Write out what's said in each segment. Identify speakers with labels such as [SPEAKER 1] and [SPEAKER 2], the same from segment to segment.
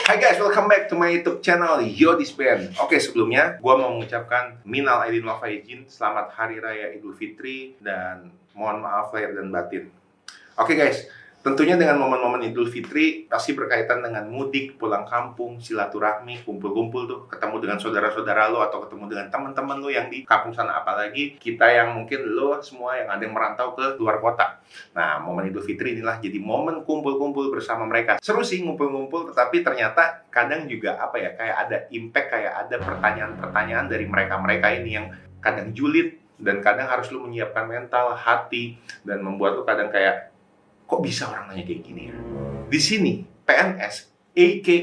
[SPEAKER 1] Hai guys, welcome back to my YouTube channel Yodis Band. Oke, sebelumnya gue mau mengucapkan minal aidin wal faizin, selamat hari raya Idul Fitri dan mohon maaf lahir dan batin. Oke guys, tentunya dengan momen-momen Idul Fitri pasti berkaitan dengan mudik, pulang kampung, silaturahmi, kumpul-kumpul tuh, ketemu dengan saudara-saudara lo atau ketemu dengan teman-teman lo yang di kampung sana, apalagi kita yang mungkin lo semua yang ada yang merantau ke luar kota. Nah, momen Idul Fitri inilah jadi momen kumpul-kumpul bersama mereka. Seru sih ngumpul-ngumpul, tetapi ternyata kadang juga kayak ada impact, kayak ada pertanyaan-pertanyaan dari mereka-mereka ini yang kadang julid dan kadang harus lo menyiapkan mental, hati, dan membuat lo kadang kayak kok bisa orang nanya kayak gini ya? Di sini PNS, aka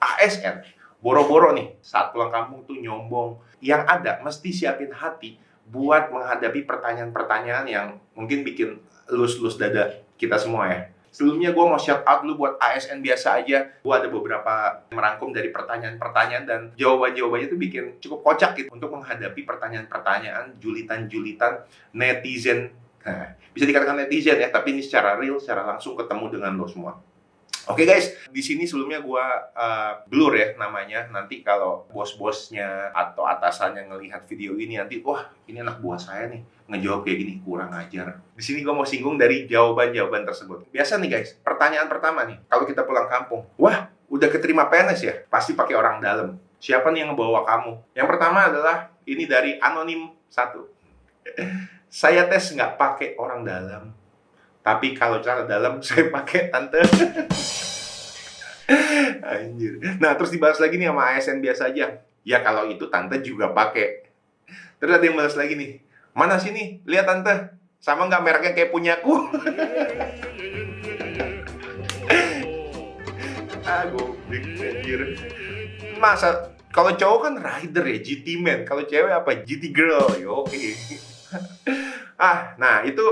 [SPEAKER 1] ASN, boro-boro nih saat pulang kampung tuh nyombong. Yang ada mesti siapin hati buat menghadapi pertanyaan-pertanyaan yang mungkin bikin lus-lus dada kita semua ya. Sebelumnya gue mau shout out dulu buat ASN biasa aja. Gue ada beberapa merangkum dari pertanyaan-pertanyaan dan jawaban-jawabannya tuh bikin cukup kocak gitu untuk menghadapi pertanyaan-pertanyaan, julitan-julitan netizen. Nah, bisa dikatakan netizen ya, tapi ini secara real, secara langsung ketemu dengan lo semua. Oke guys, di sini sebelumnya gue blur ya namanya. Nanti kalau bos-bosnya atau atasannya ngelihat video ini nanti, wah ini anak buah saya nih ngejawab kayak gini, kurang ajar. Di sini gue mau singgung dari jawaban-jawaban tersebut. Biasa nih guys, pertanyaan pertama nih, kalau kita pulang kampung, wah udah keterima PNS ya? Pasti pakai orang dalam. Siapa nih yang ngebawa kamu? Yang pertama adalah ini dari Anonim 1. Saya tes nggak pakai orang dalam, tapi kalau cara dalam saya pakai tante. Anjir. Nah, terus dibahas lagi nih sama ASN biasa aja. Ya kalau itu tante juga pakai. Terus ada yang balas lagi nih. Mana sini? Lihat tante. Sama nggak mereknya kayak punyaku? Goblok anjir. Masa kalau cowok kan rider ya, GT man. Kalau cewek apa? GT girl. Yo, oke. Nah itu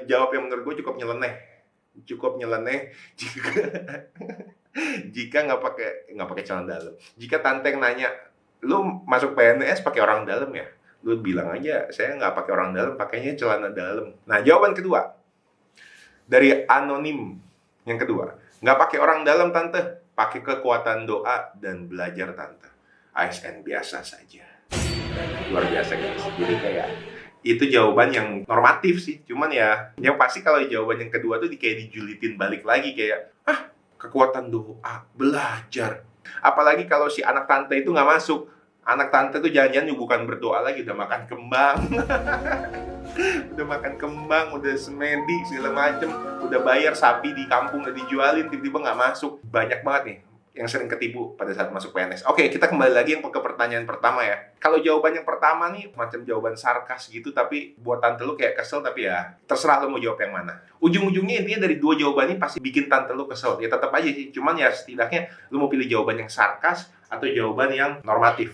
[SPEAKER 1] jawab yang menurut gue cukup nyeleneh jika nggak pakai celana dalam. Jika tante yang nanya, lu masuk PNS pakai orang dalam ya? Lu bilang aja, saya nggak pakai orang dalam, pakainya celana dalam. Nah, jawaban kedua dari Anonim yang kedua, nggak pakai orang dalam tante, pakai kekuatan doa dan belajar tante. ASN biasa saja. Luar biasa guys. Jadi kayak itu jawaban yang normatif sih. Cuman ya yang pasti kalau jawaban yang kedua tuh kayak dijulitin balik lagi kayak kekuatan doa, belajar. Apalagi kalau si anak tante itu nggak masuk. Anak tante tuh jangan-jangan bukan berdoa lagi, udah makan kembang. Udah makan kembang, udah semedi segala macem, udah bayar sapi di kampung udah dijualin, tiba-tiba nggak masuk. Banyak banget nih yang sering ketipu pada saat masuk PNS. Oke, kita kembali lagi ke pertanyaan pertama ya. Kalau jawaban yang pertama nih macam jawaban sarkas gitu, tapi buat tante lu kayak kesel, tapi ya terserah lu mau jawab yang mana. Ujung-ujungnya intinya dari dua jawaban ini pasti bikin tante lu kesel. Ya tetap aja sih, cuman ya setidaknya lu mau pilih jawaban yang sarkas atau jawaban yang normatif.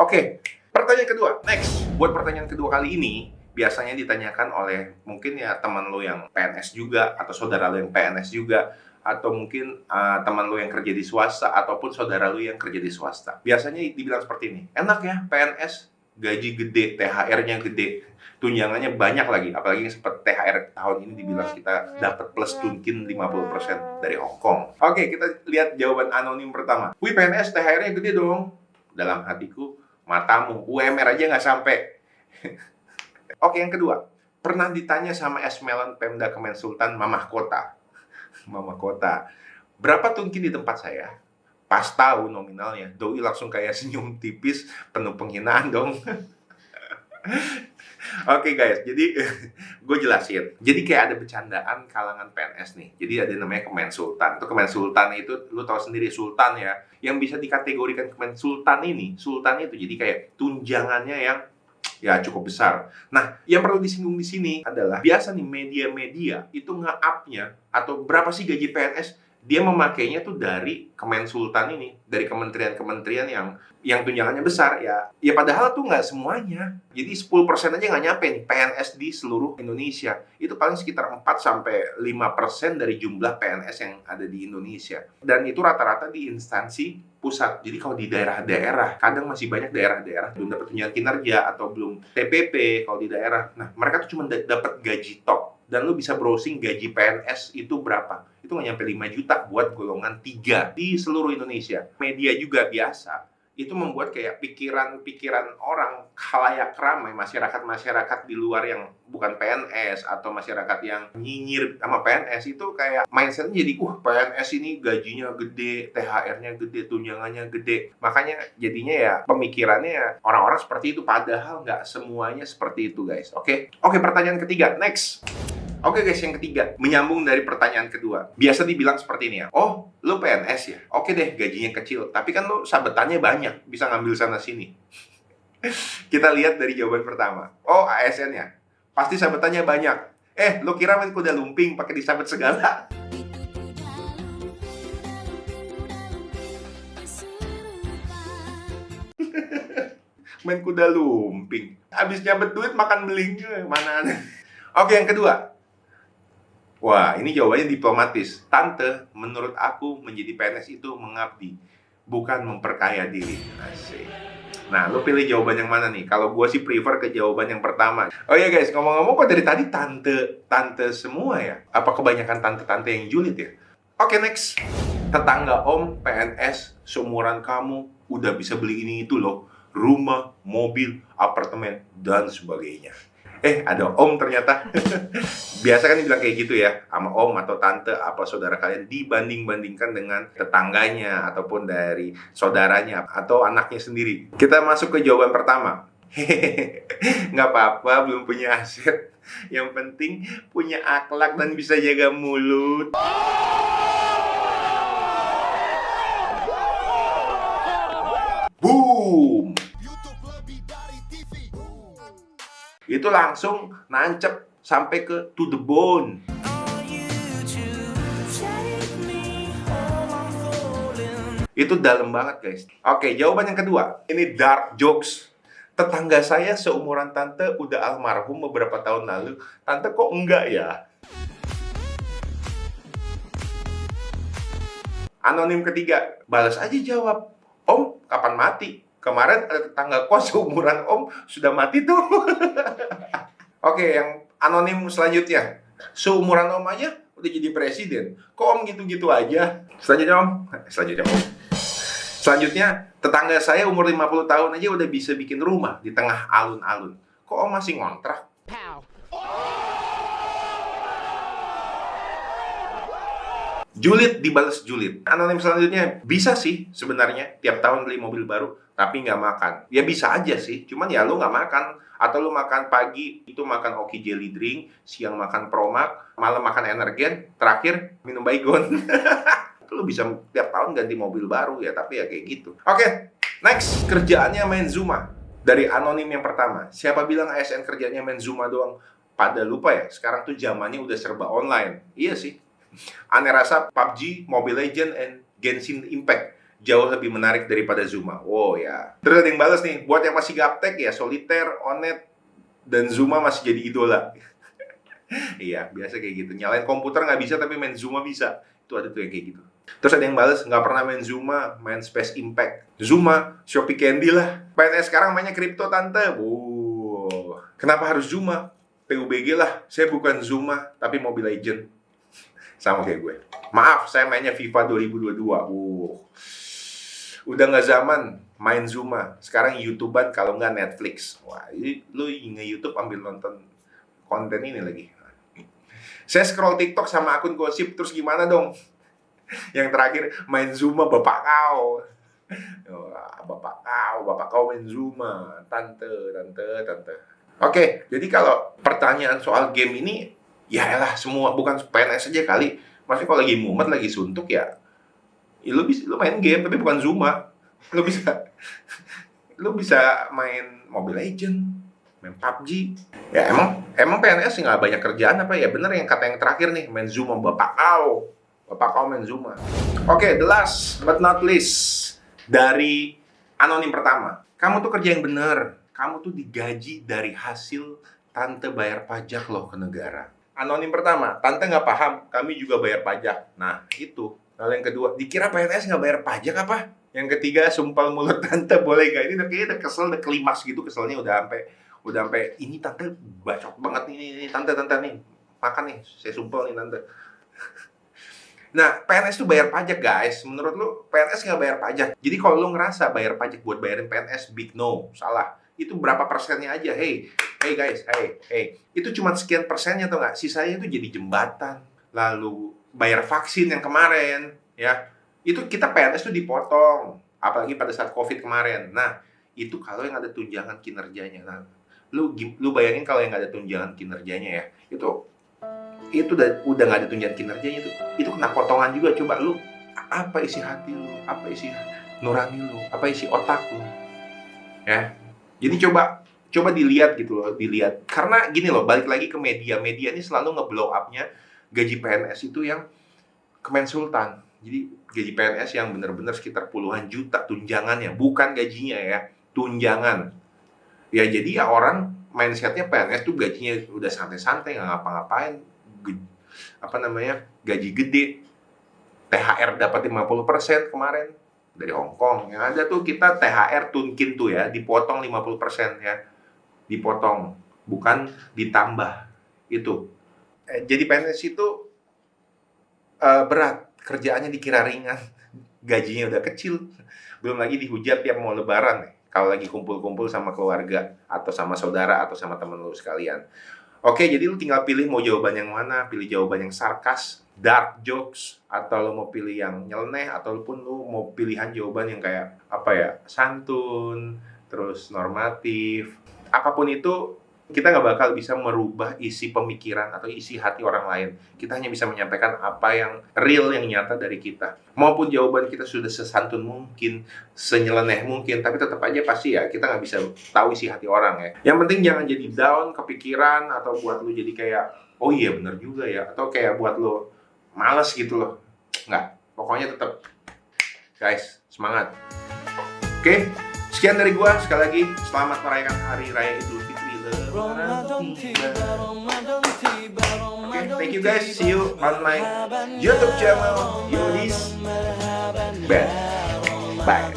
[SPEAKER 1] Oke, pertanyaan kedua. Next, buat pertanyaan kedua kali ini biasanya ditanyakan oleh mungkin ya teman lu yang PNS juga atau saudara lu yang PNS juga, atau mungkin teman lu yang kerja di swasta ataupun saudara lu yang kerja di swasta. Biasanya dibilang seperti ini, enak ya PNS, gaji gede, THR-nya gede, tunjangannya banyak lagi. Apalagi seperti THR tahun ini dibilang kita dapat plus tunkin 50% dari Hongkong. Oke, kita lihat jawaban Anonim pertama. Wih, PNS THR-nya gede dong. Dalam hatiku, matamu, UMR aja nggak sampai. Oke, yang kedua, pernah ditanya sama Esmelon Pemda Kemensultan Mamah Kota. Mama Kota, berapa tunkin di tempat saya? Pas tahu nominalnya, doi langsung kayak senyum tipis, penuh penghinaan dong. Oke guys, jadi gue jelasin. Jadi kayak ada bercandaan kalangan PNS nih. Jadi ada namanya Kemensultan. Itu Kemensultan itu, lu tahu sendiri sultan ya. Yang bisa dikategorikan Kemensultan ini, sultan itu jadi kayak tunjangannya yang ya cukup besar. Nah, yang perlu disinggung di sini adalah biasa nih media-media itu nge-up-nya atau berapa sih gaji PNS, dia memakainya tuh dari Kemensultan ini, dari kementerian-kementerian yang tunjangannya besar ya. Ya padahal tuh nggak semuanya. Jadi 10% aja nggak nyampe nih PNS di seluruh Indonesia. Itu paling sekitar 4-5% dari jumlah PNS yang ada di Indonesia. Dan itu rata-rata di instansi pusat. Jadi kalau di daerah-daerah, kadang masih banyak daerah-daerah belum dapat tunjangan kinerja atau belum TPP kalau di daerah. Nah, mereka tuh cuma dapat gaji tok. Dan lu bisa browsing gaji PNS itu berapa. itu nggak nyampe 5 juta buat golongan 3 di seluruh Indonesia. Media juga biasa itu membuat kayak pikiran-pikiran orang, khalayak ramai, masyarakat-masyarakat di luar yang bukan PNS atau masyarakat yang nyinyir sama PNS itu kayak mindsetnya jadi, PNS ini gajinya gede, THR-nya gede, tunjangannya gede. Makanya jadinya ya pemikirannya orang-orang seperti itu, padahal nggak semuanya seperti itu, guys. Oke, pertanyaan ketiga, next. Oke guys, yang ketiga, menyambung dari pertanyaan kedua. Biasa dibilang seperti ini ya, oh lu PNS ya? Oke deh, gajinya kecil, tapi kan lu sabetannya banyak, bisa ngambil sana-sini. Kita lihat dari jawaban pertama. Oh, ASN ya? Pasti sabetannya banyak. Lu kira main kuda lumping pakai disabet segala? Main kuda lumping. Habis nyabet duit makan beling, mana aneh. Oke, yang kedua. Wah, ini jawabannya diplomatis. Tante, menurut aku menjadi PNS itu mengabdi, bukan memperkaya diri. Asik. Nah, lu pilih jawaban yang mana nih? Kalau gue sih prefer ke jawaban yang pertama. Oh ya guys, ngomong-ngomong kok dari tadi tante semua ya? Apa kebanyakan tante-tante yang julid ya? Oke, next. Tetangga om PNS seumuran kamu udah bisa beli ini itu loh. Rumah, mobil, apartemen, dan sebagainya. Ada om ternyata. Biasa kan dibilang kayak gitu ya, sama om atau tante apa saudara kalian, dibanding-bandingkan dengan tetangganya ataupun dari saudaranya atau anaknya sendiri. Kita masuk ke jawaban pertama. Nggak apa-apa, belum punya aset. Yang penting punya akhlak dan bisa jaga mulut. Boom! Itu langsung nancep sampai ke to the bone. Itu dalam banget guys. Oke, jawaban yang kedua. Ini dark jokes. Tetangga saya seumuran tante udah almarhum beberapa tahun lalu. Tante kok enggak ya? Anonim ketiga. Balas aja jawab. Om, kapan mati? Kemarin ada tetangga kos seumuran om sudah mati tuh. Oke, yang anonim selanjutnya. Seumuran om aja udah jadi presiden. Kok om gitu-gitu aja? Selanjutnya om. Selanjutnya, tetangga saya umur 50 tahun aja udah bisa bikin rumah di tengah alun-alun. Kok om masih ngontrak? Julid dibalas julid. Anonim selanjutnya, bisa sih sebenarnya tiap tahun beli mobil baru, tapi nggak makan. Ya bisa aja sih, cuman ya lu nggak makan. Atau lu makan pagi, itu makan Oki Jelly Drink, siang makan Promax, malam makan Energen, terakhir minum Baygon. Lu bisa tiap tahun ganti mobil baru ya, tapi ya kayak gitu. Oke, next. Kerjaannya main Zuma. Dari anonim yang pertama, siapa bilang ASN kerjanya main Zuma doang? Pada lupa ya, sekarang tuh zamannya udah serba online. Iya sih. Aneh rasa PUBG, Mobile Legends, and Genshin Impact jauh lebih menarik daripada Zuma. Wow ya. Terus ada yang balas nih, buat yang masih gaptek ya, Solitaire, Onet, dan Zuma masih jadi idola. Iya, biasa kayak gitu. Nyalain komputer nggak bisa, tapi main Zuma bisa. Itu ada tuh yang kayak gitu. Terus ada yang balas, nggak pernah main Zuma, main Space Impact. Zuma, Shopee Candy lah. PNS sekarang mainnya kripto, tante. Kenapa harus Zuma? PUBG lah. Saya bukan Zuma, tapi Mobile Legends. Sama kayak gue. Maaf, saya mainnya FIFA 2022. Udah nggak zaman main Zuma. Sekarang YouTubean kalau nggak Netflix. Wah, ini lu nge-YouTube ambil nonton konten ini lagi. Saya scroll TikTok sama akun gosip, terus gimana dong? Yang terakhir, main Zuma bapak kau. Bapak kau main Zuma. Tante. Oke, jadi kalau pertanyaan soal game ini, ya elah, semua, bukan PNS aja kali. Maksudnya kalau lagi mumet, lagi suntuk ya lu main game, tapi bukan Zuma. Lu bisa main Mobile Legends, main PUBG. Ya emang PNS nggak banyak kerjaan apa ya? Bener yang kata yang terakhir nih, main Zuma bapak kau main Zuma. Oke, the last but not least dari anonim pertama. Kamu tuh kerja yang bener. Kamu tuh digaji dari hasil tante bayar pajak loh ke negara. Anonim pertama, tante nggak paham, kami juga bayar pajak. Nah, itu. Lalu yang kedua, dikira PNS nggak bayar pajak apa? Yang ketiga, sumpal mulut tante boleh gak? Ini kayaknya udah kesel, udah klimaks gitu, keselnya udah sampai ini tante bacot banget ini tante nih. Makan nih, saya sumpel nih tante. Nah, PNS tuh bayar pajak, guys. Menurut lu, PNS nggak bayar pajak. Jadi kalau lu ngerasa bayar pajak buat bayarin PNS, big no. Salah. Itu berapa persennya aja. Hey guys, hey. Itu cuma sekian persennya tuh nggak? Sisanya itu jadi jembatan. Lalu bayar vaksin yang kemarin, ya. Itu kita PNS tuh dipotong. Apalagi pada saat COVID kemarin. Nah, itu kalau yang ada tunjangan kinerjanya. Nah, lu bayangin kalau yang nggak ada tunjangan kinerjanya ya. Itu udah nggak ada tunjangan kinerjanya itu kena potongan juga. Coba lu apa isi hati lu, apa isi nurani lu, apa isi otak lu, ya. Jadi coba dilihat gitu loh, dilihat. Karena gini loh, balik lagi ke media ini selalu ngeblow up-nya gaji PNS itu yang Kemensultan. Jadi gaji PNS yang bener-bener sekitar puluhan juta tunjangannya, bukan gajinya ya, tunjangan. Ya jadi ya orang mindsetnya PNS tuh gajinya udah santai-santai, nggak ngapa-ngapain, gaji gede, THR dapat 50% kemarin dari Hong Kong. Yang ada tuh kita THR tunkin tuh ya, dipotong 50% ya, dipotong, bukan ditambah. Itu jadi PNS itu berat, kerjaannya dikira ringan, gajinya udah kecil, belum lagi dihujat tiap mau lebaran nih, kalau lagi kumpul-kumpul sama keluarga atau sama saudara atau sama temen lu sekalian. Oke, jadi lu tinggal pilih mau jawaban yang mana. Pilih jawaban yang sarkas, dark jokes, atau lu mau pilih yang nyeleneh, ataupun lu mau pilihan jawaban yang kayak apa ya, santun, terus normatif. Apapun itu, kita nggak bakal bisa merubah isi pemikiran atau isi hati orang lain. Kita hanya bisa menyampaikan apa yang real, yang nyata dari kita. Maupun jawaban kita sudah sesantun mungkin, senyeleneh mungkin, tapi tetap aja pasti ya kita nggak bisa tahu isi hati orang ya. Yang penting jangan jadi down, kepikiran, atau buat lu jadi kayak, oh iya bener juga ya, atau kayak buat lu males gitu loh. Nggak, pokoknya tetap, guys, semangat. Oke, sekian dari gua. Sekali lagi, selamat merayakan Hari Raya Idul Fitri. Okay, thank you guys. See you on my YouTube channel, Yodis Band. Bye.